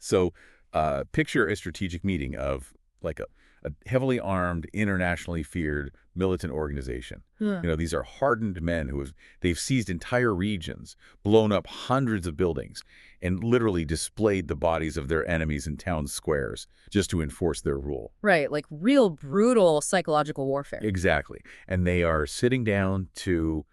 So picture a strategic meeting of like a heavily armed, internationally feared militant organization. Huh. These are hardened men they've seized entire regions, blown up hundreds of buildings, and literally displayed the bodies of their enemies in town squares just to enforce their rule. Right, like real brutal psychological warfare. Exactly. And they are sitting down to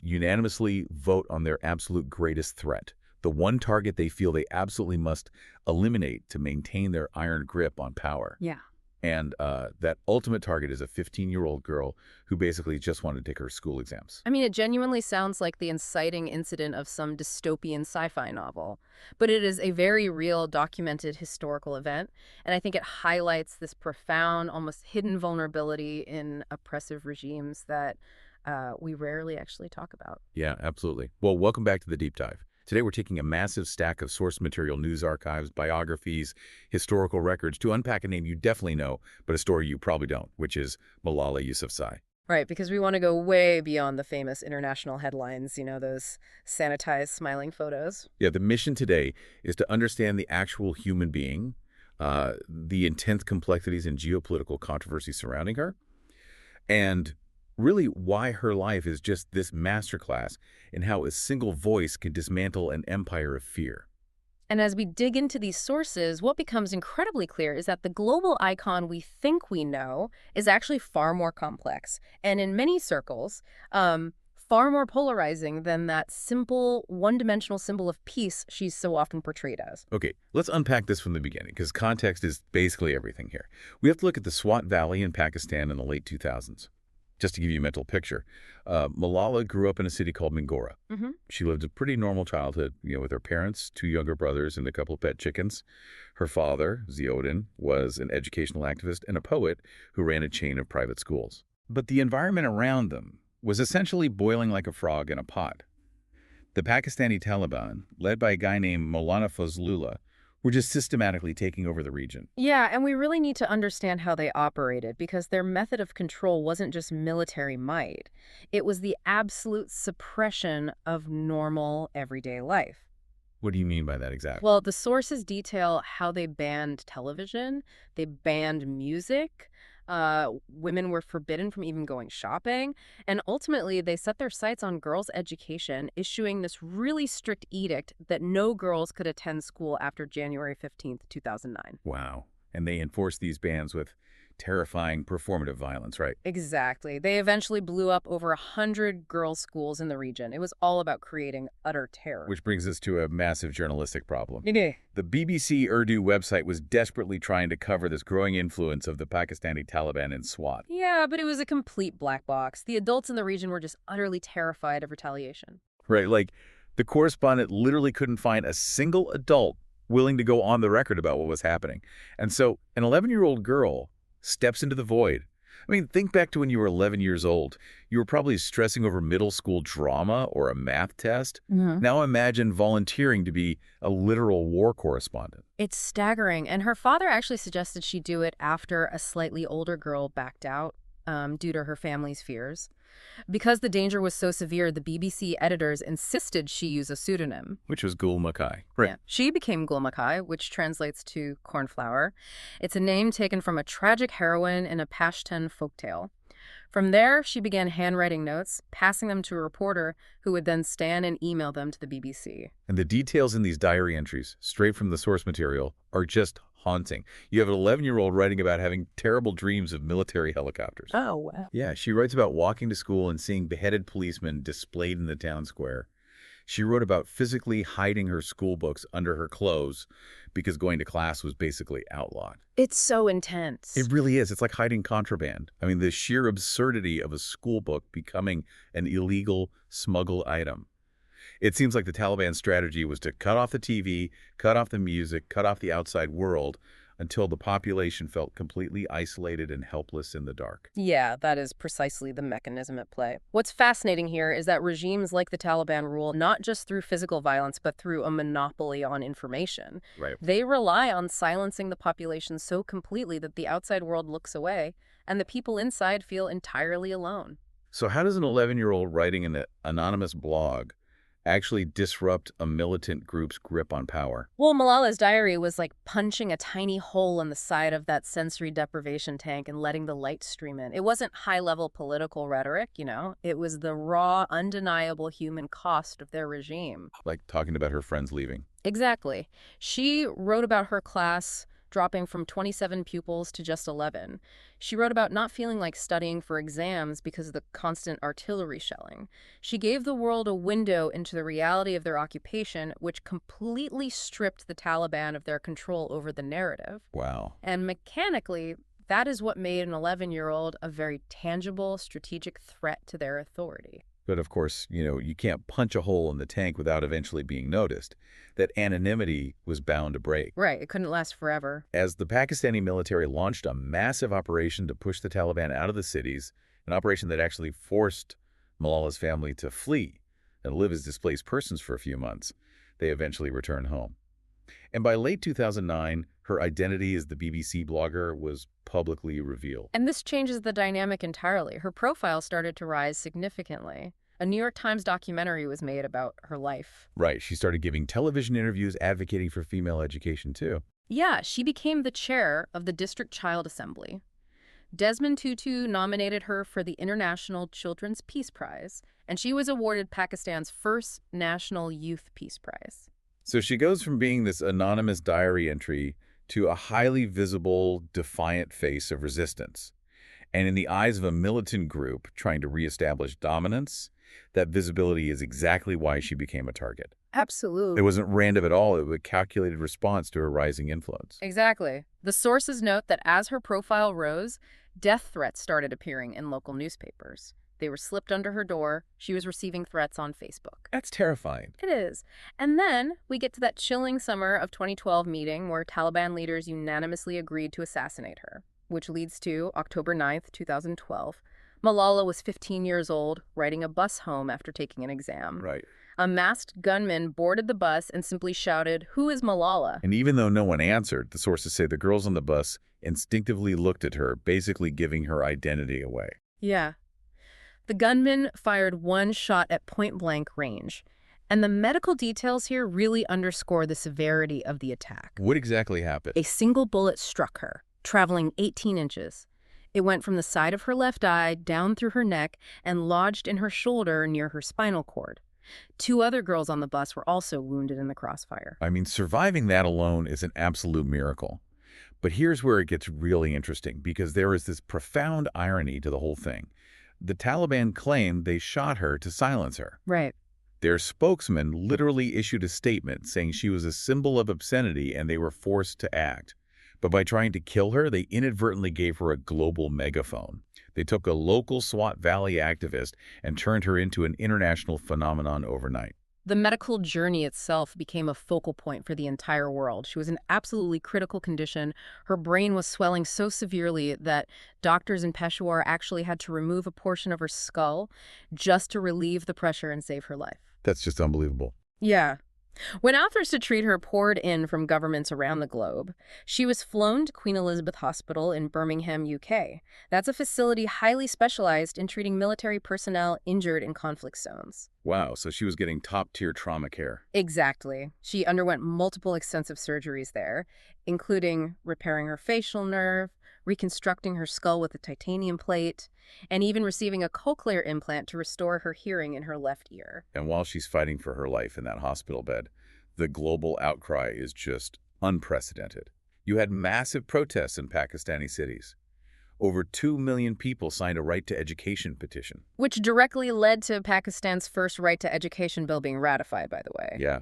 unanimously vote on their absolute greatest threat, the one target they feel they absolutely must eliminate to maintain their iron grip on power. Yeah. And that ultimate target is a 15-year-old girl who basically just wanted to take her school exams. I mean, it genuinely sounds like the inciting incident of some dystopian sci-fi novel, but it is a very real, documented historical event, and I think it highlights this profound, almost hidden vulnerability in oppressive regimes that we rarely actually talk about. Yeah, absolutely. Well, welcome back to the Deep Dive. Today we're taking a massive stack of source material, news archives, biographies, historical records to unpack a name you definitely know, but a story you probably don't, which is Malala Yousafzai. Right, because we want to go way beyond the famous international headlines, those sanitized smiling photos. Yeah, the mission today is to understand the actual human being, the intense complexities and geopolitical controversy surrounding her, and really why her life is just this masterclass in how a single voice can dismantle an empire of fear. And as we dig into these sources, what becomes incredibly clear is that the global icon we think we know is actually far more complex, and in many circles, far more polarizing than that simple, one-dimensional symbol of peace she's so often portrayed as. Okay, let's unpack this from the beginning, because context is basically everything here. We have to look at the Swat Valley in Pakistan in the late 2000s. Just to give you a mental picture, Malala grew up in a city called Mingora. Mm-hmm. She lived a pretty normal childhood, with her parents, 2 younger brothers, and a couple of pet chickens. Her father, Ziauddin, was an educational activist and a poet who ran a chain of private schools. But the environment around them was essentially boiling like a frog in a pot. The Pakistani Taliban, led by a guy named Maulana Fazlullah, were just systematically taking over the region. Yeah, and we really need to understand how they operated, because their method of control wasn't just military might. It was the absolute suppression of normal, everyday life. What do you mean by that exactly? Well, the sources detail how they banned television, they banned music, women were forbidden from even going shopping, and ultimately they set their sights on girls' education, issuing this really strict edict that no girls could attend school after January 15th, 2009. Wow. And they enforced these bans with terrifying performative violence, right? Exactly. They eventually blew up over 100 girls' schools in the region. It was all about creating utter terror. Which brings us to a massive journalistic problem. Yeah. The BBC Urdu website was desperately trying to cover this growing influence of the Pakistani Taliban in Swat. Yeah, but it was a complete black box. The adults in the region were just utterly terrified of retaliation. Right, like the correspondent literally couldn't find a single adult willing to go on the record about what was happening. And so an 11-year-old girl steps into the void. I mean, think back to when you were 11 years old. You were probably stressing over middle school drama or a math test. Mm-hmm. Now imagine volunteering to be a literal war correspondent. It's staggering, and her father actually suggested she do it after a slightly older girl backed out due to her family's fears. Because the danger was so severe, the BBC editors insisted she use a pseudonym. Which was Gul Makai. Right. Yeah. She became Gul Makai, which translates to cornflower. It's a name taken from a tragic heroine in a Pashtun folktale. From there, she began handwriting notes, passing them to a reporter who would then scan and email them to the BBC. And the details in these diary entries, straight from the source material, are just haunting. You have an 11-year-old writing about having terrible dreams of military helicopters. Oh, wow. Yeah, she writes about walking to school and seeing beheaded policemen displayed in the town square. She wrote about physically hiding her school books under her clothes because going to class was basically outlawed. It's so intense. It really is. It's like hiding contraband. I mean, the sheer absurdity of a school book becoming an illegal smuggled item. It seems like the Taliban strategy was to cut off the TV, cut off the music, cut off the outside world until the population felt completely isolated and helpless in the dark. Yeah, that is precisely the mechanism at play. What's fascinating here is that regimes like the Taliban rule not just through physical violence, but through a monopoly on information. Right. They rely on silencing the population so completely that the outside world looks away, and the people inside feel entirely alone. So how does an 11-year-old writing an anonymous blog actually disrupt a militant group's grip on power. Well, Malala's diary was like punching a tiny hole in the side of that sensory deprivation tank and letting the light stream in. It wasn't high-level political rhetoric, you know. It was the raw, undeniable human cost of their regime. Like talking about her friends leaving. Exactly. She wrote about her class dropping from 27 pupils to just 11. She wrote about not feeling like studying for exams because of the constant artillery shelling. She gave the world a window into the reality of their occupation, which completely stripped the Taliban of their control over the narrative. Wow. And mechanically, that is what made an 11-year-old a very tangible, strategic threat to their authority. But of course, you can't punch a hole in the tank without eventually being noticed. That anonymity was bound to break. Right, it couldn't last forever. As the Pakistani military launched a massive operation to push the Taliban out of the cities, an operation that actually forced Malala's family to flee and live as displaced persons for a few months, they eventually returned home. And by late 2009, her identity as the BBC blogger was publicly revealed. And this changes the dynamic entirely. Her profile started to rise significantly. A New York Times documentary was made about her life. Right, she started giving television interviews advocating for female education, too. Yeah, she became the chair of the District Child Assembly. Desmond Tutu nominated her for the International Children's Peace Prize, and she was awarded Pakistan's first National Youth Peace Prize. So she goes from being this anonymous diary entry to a highly visible, defiant face of resistance. And in the eyes of a militant group trying to reestablish dominance, that visibility is exactly why she became a target. Absolutely. It wasn't random at all. It was a calculated response to her rising influence. Exactly. The sources note that as her profile rose, death threats started appearing in local newspapers. They were slipped under her door. She was receiving threats on Facebook. That's terrifying. It is. And then we get to that chilling summer of 2012 meeting where Taliban leaders unanimously agreed to assassinate her, which leads to October 9th, 2012. Malala was 15 years old, riding a bus home after taking an exam. Right. A masked gunman boarded the bus and simply shouted, "Who is Malala?" And even though no one answered, the sources say the girls on the bus instinctively looked at her, basically giving her identity away. Yeah. The gunman fired one shot at point-blank range. And the medical details here really underscore the severity of the attack. What exactly happened? A single bullet struck her, traveling 18 inches. It went from the side of her left eye down through her neck and lodged in her shoulder near her spinal cord. 2 other girls on the bus were also wounded in the crossfire. I mean, surviving that alone is an absolute miracle. But here's where it gets really interesting, because there is this profound irony to the whole thing. The Taliban claimed they shot her to silence her. Right. Their spokesman literally issued a statement saying she was a symbol of obscenity and they were forced to act. But by trying to kill her, they inadvertently gave her a global megaphone. They took a local Swat Valley activist and turned her into an international phenomenon overnight. The medical journey itself became a focal point for the entire world. She was in absolutely critical condition. Her brain was swelling so severely that doctors in Peshawar actually had to remove a portion of her skull just to relieve the pressure and save her life. That's just unbelievable. Yeah. When offers to treat her poured in from governments around the globe, she was flown to Queen Elizabeth Hospital in Birmingham, UK. That's a facility highly specialized in treating military personnel injured in conflict zones. Wow, so she was getting top-tier trauma care. Exactly. She underwent multiple extensive surgeries there, including repairing her facial nerve, reconstructing her skull with a titanium plate, and even receiving a cochlear implant to restore her hearing in her left ear. And while she's fighting for her life in that hospital bed, the global outcry is just unprecedented. You had massive protests in Pakistani cities. Over 2 million people signed a right to education petition. Which directly led to Pakistan's first right to education bill being ratified, by the way. Yeah.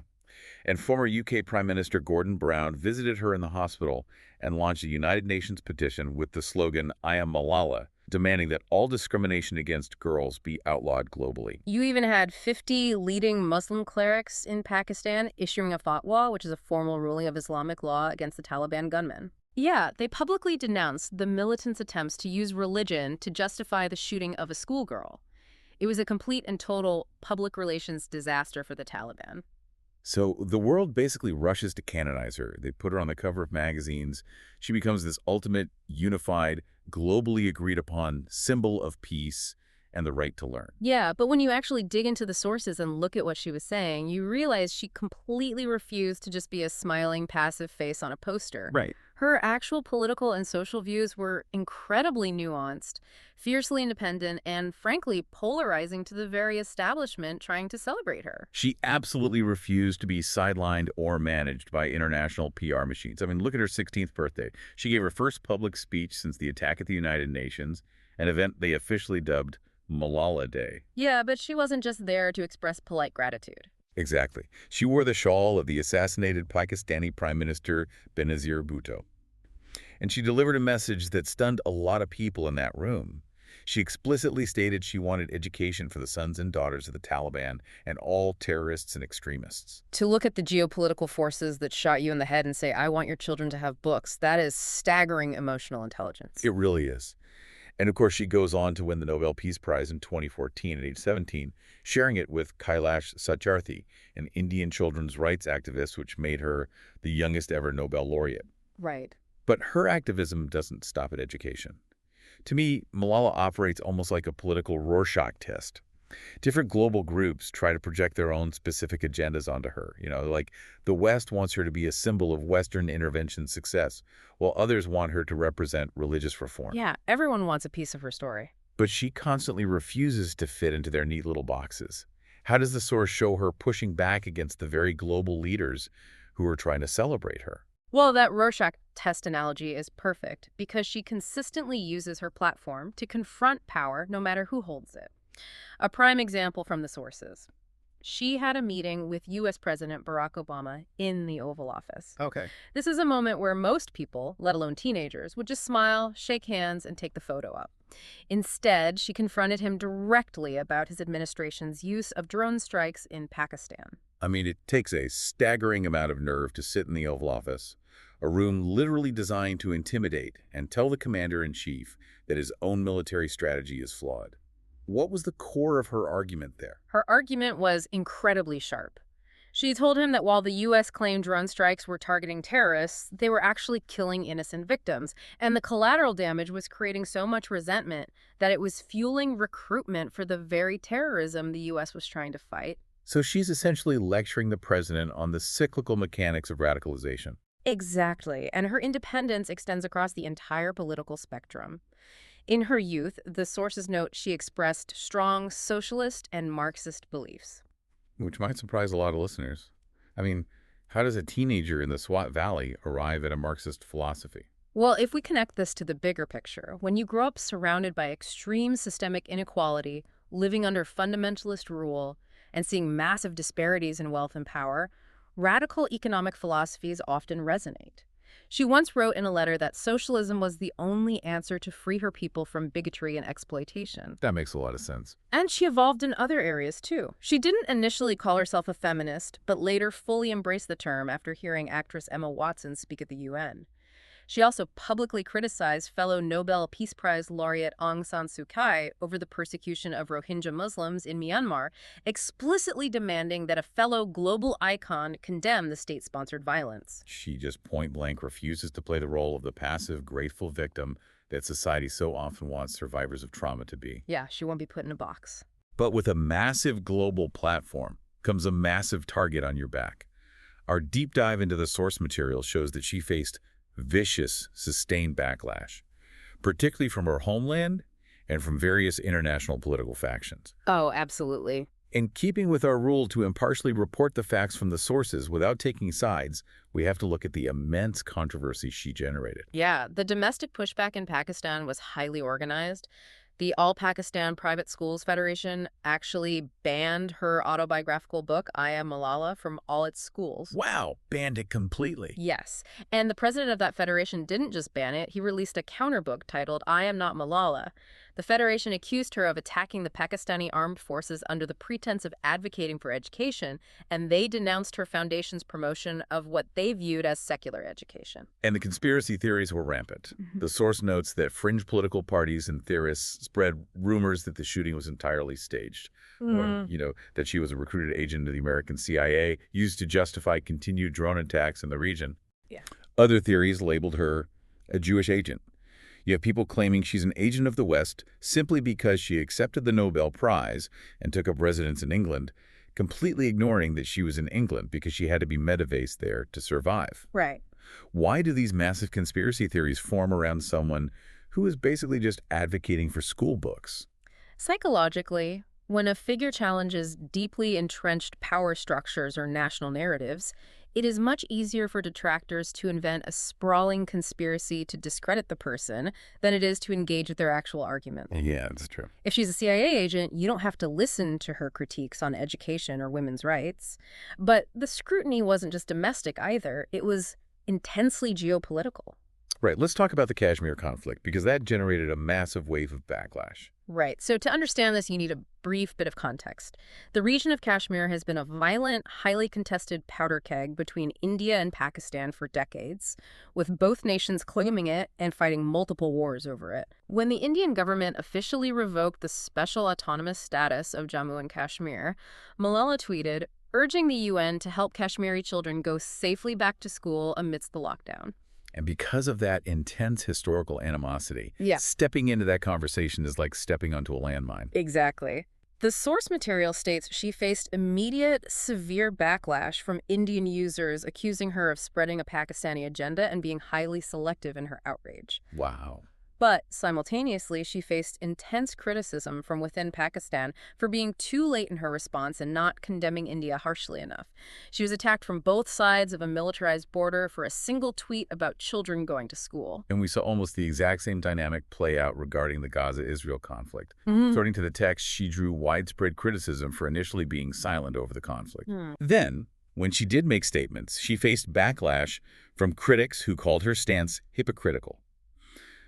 And former UK Prime Minister Gordon Brown visited her in the hospital and launched a United Nations petition with the slogan, "I am Malala," demanding that all discrimination against girls be outlawed globally. You even had 50 leading Muslim clerics in Pakistan issuing a fatwa, which is a formal ruling of Islamic law against the Taliban gunmen. Yeah, they publicly denounced the militants' attempts to use religion to justify the shooting of a schoolgirl. It was a complete and total public relations disaster for the Taliban. So the world basically rushes to canonize her. They put her on the cover of magazines. She becomes this ultimate, unified, globally agreed upon symbol of peace and the right to learn. Yeah, but when you actually dig into the sources and look at what she was saying, you realize she completely refused to just be a smiling, passive face on a poster. Right. Her actual political and social views were incredibly nuanced, fiercely independent, and frankly polarizing to the very establishment trying to celebrate her. She absolutely refused to be sidelined or managed by international PR machines. I mean, look at her 16th birthday. She gave her first public speech since the attack at the United Nations, an event they officially dubbed Malala Day. Yeah, but she wasn't just there to express polite gratitude. Exactly. She wore the shawl of the assassinated Pakistani Prime Minister Benazir Bhutto. And she delivered a message that stunned a lot of people in that room. She explicitly stated she wanted education for the sons and daughters of the Taliban and all terrorists and extremists. To look at the geopolitical forces that shot you in the head and say, I want your children to have books, that is staggering emotional intelligence. It really is. And of course, she goes on to win the Nobel Peace Prize in 2014 at age 17, sharing it with Kailash Satyarthi, an Indian children's rights activist, which made her the youngest ever Nobel laureate. Right. But her activism doesn't stop at education. To me, Malala operates almost like a political Rorschach test. Different global groups try to project their own specific agendas onto her. Like the West wants her to be a symbol of Western intervention success, while others want her to represent religious reform. Yeah, everyone wants a piece of her story. But she constantly refuses to fit into their neat little boxes. How does the source show her pushing back against the very global leaders who are trying to celebrate her? Well, that Rorschach test analogy is perfect because she consistently uses her platform to confront power no matter who holds it. A prime example from the sources. She had a meeting with U.S. President Barack Obama in the Oval Office. Okay. This is a moment where most people, let alone teenagers, would just smile, shake hands, and take the photo up. Instead, she confronted him directly about his administration's use of drone strikes in Pakistan. I mean, it takes a staggering amount of nerve to sit in the Oval Office, a room literally designed to intimidate and tell the commander-in-chief that his own military strategy is flawed. What was the core of her argument there? Her argument was incredibly sharp. She told him that while the U.S. claimed drone strikes were targeting terrorists, they were actually killing innocent victims, and the collateral damage was creating so much resentment that it was fueling recruitment for the very terrorism the U.S. was trying to fight. So she's essentially lecturing the president on the cyclical mechanics of radicalization. Exactly, and her independence extends across the entire political spectrum. In her youth, the sources note she expressed strong socialist and Marxist beliefs. Which might surprise a lot of listeners. I mean, how does a teenager in the Swat Valley arrive at a Marxist philosophy? Well, if we connect this to the bigger picture, when you grow up surrounded by extreme systemic inequality, living under fundamentalist rule, and seeing massive disparities in wealth and power, radical economic philosophies often resonate. She once wrote in a letter that socialism was the only answer to free her people from bigotry and exploitation. That makes a lot of sense. And she evolved in other areas, too. She didn't initially call herself a feminist, but later fully embraced the term after hearing actress Emma Watson speak at the UN. She also publicly criticized fellow Nobel Peace Prize laureate Aung San Suu Kyi over the persecution of Rohingya Muslims in Myanmar, explicitly demanding that a fellow global icon condemn the state-sponsored violence. She just point-blank refuses to play the role of the passive, grateful victim that society so often wants survivors of trauma to be. Yeah, she won't be put in a box. But with a massive global platform comes a massive target on your back. Our deep dive into the source material shows that she faced vicious, sustained backlash, particularly from her homeland and from various international political factions. Oh, absolutely. In keeping with our rule to impartially report the facts from the sources without taking sides, we have to look at the immense controversy she generated. Yeah, the domestic pushback in Pakistan was highly organized. The All Pakistan Private Schools Federation actually banned her autobiographical book, I Am Malala, from all its schools. Wow, banned it completely. Yes, and the president of that federation didn't just ban it, he released a counterbook titled I Am Not Malala. The federation accused her of attacking the Pakistani armed forces under the pretense of advocating for education, and they denounced her foundation's promotion of what they viewed as secular education. And the conspiracy theories were rampant. The source notes that fringe political parties and theorists spread rumors that the shooting was entirely staged. Or, that she was a recruited agent of the American CIA, used to justify continued drone attacks in the region. Yeah. Other theories labeled her a Jewish agent. You have people claiming she's an agent of the West simply because she accepted the Nobel Prize and took up residence in England, completely ignoring that she was in England because she had to be medevac there to survive. Right. Why do these massive conspiracy theories form around someone who is basically just advocating for school books? Psychologically, when a figure challenges deeply entrenched power structures or national narratives, it is much easier for detractors to invent a sprawling conspiracy to discredit the person than it is to engage with their actual argument. Yeah, that's true. If she's a CIA agent, you don't have to listen to her critiques on education or women's rights. But the scrutiny wasn't just domestic either. It was intensely geopolitical. Right, let's talk about the Kashmir conflict, because that generated a massive wave of backlash. Right. So to understand this, you need a brief bit of context. The region of Kashmir has been a violent, highly contested powder keg between India and Pakistan for decades, with both nations claiming it and fighting multiple wars over it. When the Indian government officially revoked the special autonomous status of Jammu and Kashmir, Malala tweeted, urging the UN to help Kashmiri children go safely back to school amidst the lockdown. And because of that intense historical animosity, Yeah. stepping into that conversation is like stepping onto a landmine. Exactly. The source material states she faced immediate, severe backlash from Indian users accusing her of spreading a Pakistani agenda and being highly selective in her outrage. Wow. But simultaneously, she faced intense criticism from within Pakistan for being too late in her response and not condemning India harshly enough. She was attacked from both sides of a militarized border for a single tweet about children going to school. And we saw almost the exact same dynamic play out regarding the Gaza-Israel conflict. Mhm. According to the text, she drew widespread criticism for initially being silent over the conflict. Then, when she did make statements, she faced backlash from critics who called her stance hypocritical.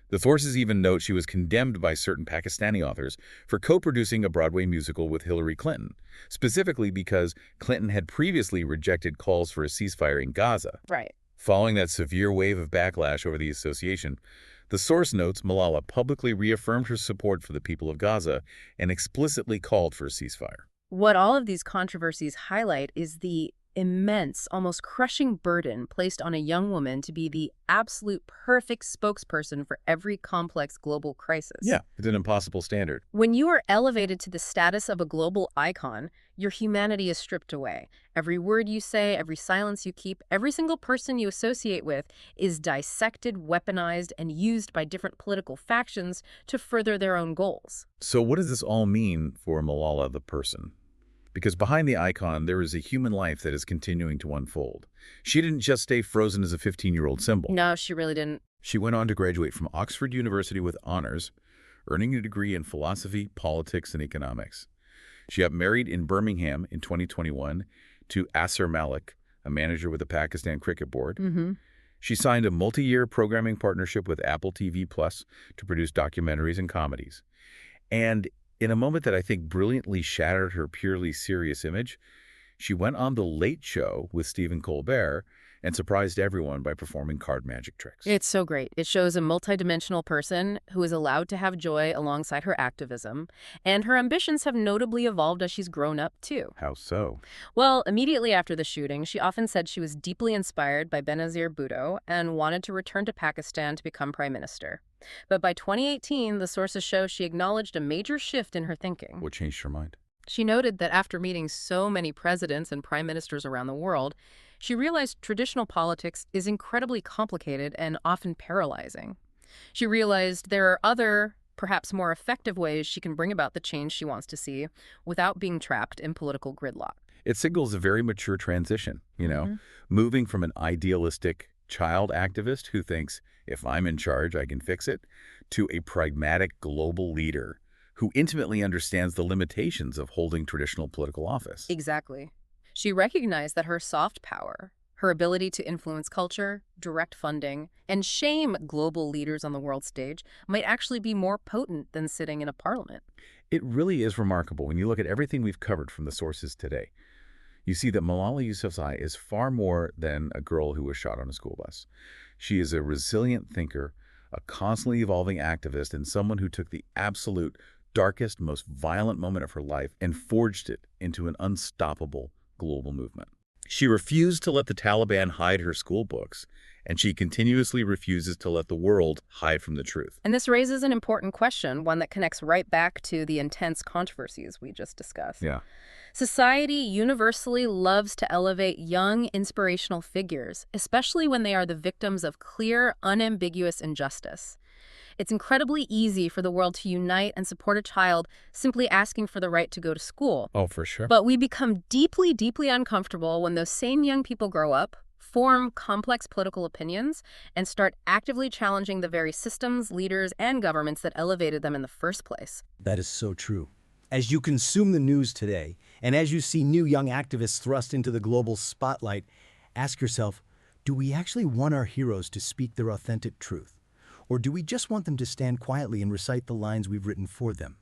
The sources even note she was condemned by certain Pakistani authors for co-producing a Broadway musical with Hillary Clinton, specifically because Clinton had previously rejected calls for a ceasefire in Gaza. Right. Following that severe wave of backlash over the association, the source notes Malala publicly reaffirmed her support for the people of Gaza and explicitly called for a ceasefire. What all of these controversies highlight is the immense, almost crushing burden placed on a young woman to be the absolute perfect spokesperson for every complex global crisis. Yeah, it's an impossible standard. When you are elevated to the status of a global icon, your humanity is stripped away. Every word you say, every silence you keep, every single person you associate with is dissected, weaponized, and used by different political factions to further their own goals. So what does this all mean for Malala the person? Because behind the icon, there is a human life that is continuing to unfold. She didn't just stay frozen as a 15-year-old symbol. No, she really didn't. She went on to graduate from Oxford University with honors, earning a degree in philosophy, politics, and economics. She got married in Birmingham in 2021 to Asir Malik, a manager with the Pakistan Cricket Board. She signed a multi-year programming partnership with Apple TV Plus to produce documentaries and comedies. And in a moment that I think brilliantly shattered her purely serious image, she went on The Late Show with Stephen Colbert and surprised everyone by performing card magic tricks. It's so great. It shows a multidimensional person who is allowed to have joy alongside her activism, and her ambitions have notably evolved as she's grown up, too. How so? Well, immediately after the shooting, she often said she was deeply inspired by Benazir Bhutto and wanted to return to Pakistan to become prime minister. But by 2018, the sources show she acknowledged a major shift in her thinking. What changed her mind? She noted that after meeting so many presidents and prime ministers around the world, she realized traditional politics is incredibly complicated and often paralyzing. She realized there are other, perhaps more effective ways she can bring about the change she wants to see without being trapped in political gridlock. It signals a very mature transition, moving from an idealistic child activist who thinks, if I'm in charge, I can fix it, to a pragmatic global leader who intimately understands the limitations of holding traditional political office. Exactly. She recognized that her soft power, her ability to influence culture, direct funding, and shame global leaders on the world stage might actually be more potent than sitting in a parliament. It really is remarkable when you look at everything we've covered from the sources today. You see that Malala Yousafzai is far more than a girl who was shot on a school bus. She is a resilient thinker, a constantly evolving activist, and someone who took the absolute darkest, most violent moment of her life and forged it into an unstoppable global movement. She refused to let the Taliban hide her school books, and she continuously refuses to let the world hide from the truth. And this raises an important question, one that connects right back to the intense controversies we just discussed. Yeah. Society universally loves to elevate young, inspirational figures, especially when they are the victims of clear, unambiguous injustice. It's incredibly easy for the world to unite and support a child simply asking for the right to go to school. Oh, for sure. But we become deeply, deeply uncomfortable when those same young people grow up, form complex political opinions, and start actively challenging the very systems, leaders, and governments that elevated them in the first place. That is so true. As you consume the news today, and as you see new young activists thrust into the global spotlight, ask yourself, do we actually want our heroes to speak their authentic truth? Or do we just want them to stand quietly and recite the lines we've written for them?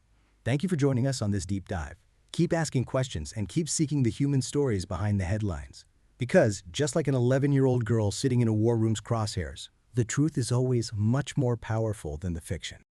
Thank you for joining us on this deep dive. Keep asking questions and keep seeking the human stories behind the headlines. Because, just like an 11-year-old girl sitting in a war room's crosshairs, the truth is always much more powerful than the fiction.